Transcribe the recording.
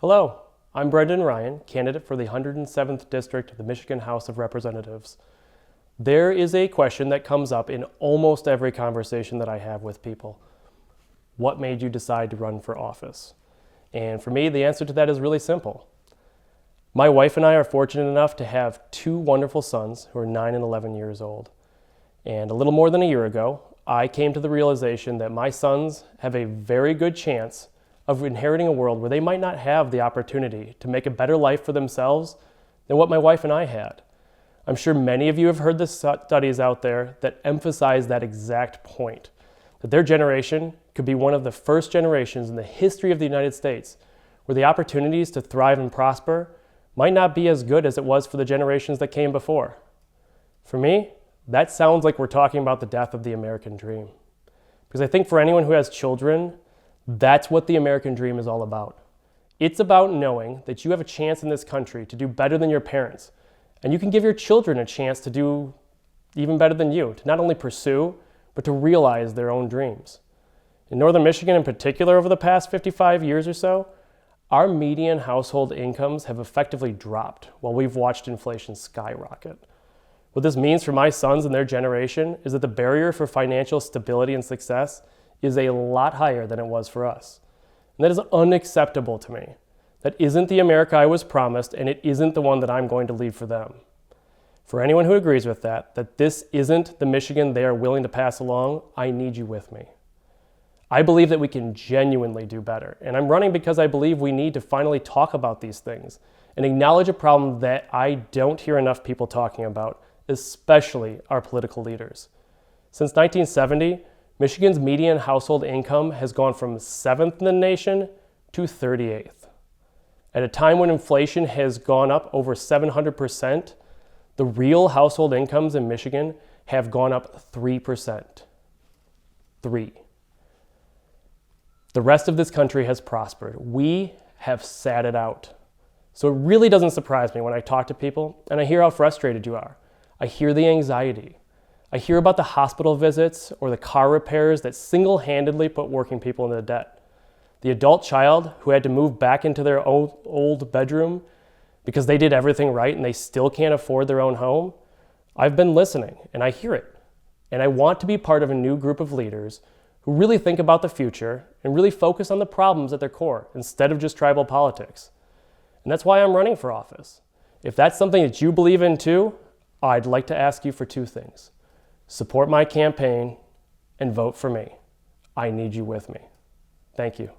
Hello, I'm Brendan Ryan, candidate for the 107th District of the Michigan House of Representatives. There is a question that comes up in almost every conversation that I have with people. What made you decide to run for office? And for me, the answer to that is really simple. My wife and I are fortunate enough to have two wonderful sons who are 9 and 11 years old. And a little more than a year ago, I came to the realization that my sons have a very good chance of inheriting a world where they might not have the opportunity to make a better life for themselves than what my wife and I had. I'm sure many of you have heard the studies out there that emphasize that exact point, that their generation could be one of the first generations in the history of the United States where the opportunities to thrive and prosper might not be as good as it was for the generations that came before. For me, that sounds like we're talking about the death of the American dream. Because I think for anyone who has children, that's what the American dream is all about. It's about knowing that you have a chance in this country to do better than your parents, and you can give your children a chance to do even better than you, to not only pursue, but to realize their own dreams. In Northern Michigan in particular, over the past 55 years or so, our median household incomes have effectively dropped while we've watched inflation skyrocket. What this means for my sons and their generation is that the barrier for financial stability and success is a lot higher than it was for us. And that is unacceptable to me. That isn't the America I was promised, and it isn't the one that I'm going to leave for them. For anyone who agrees with that this isn't the Michigan they are willing to pass along, I need you with me. I believe that we can genuinely do better, and I'm running because I believe we need to finally talk about these things and acknowledge a problem that I don't hear enough people talking about, especially our political leaders. Since 1970, Michigan's median household income has gone from 7th in the nation to 38th. At a time when inflation has gone up over 700%, the real household incomes in Michigan have gone up 3%. 3. The rest of this country has prospered. We have sat it out. So it really doesn't surprise me when I talk to people and I hear how frustrated you are. I hear the anxiety. I hear about the hospital visits or the car repairs that single-handedly put working people into debt. The adult child who had to move back into their old bedroom because they did everything right and they still can't afford their own home. I've been listening and I hear it. And I want to be part of a new group of leaders who really think about the future and really focus on the problems at their core instead of just tribal politics. And that's why I'm running for office. If that's something that you believe in too, I'd like to ask you for two things. Support my campaign and vote for me. I need you with me. Thank you.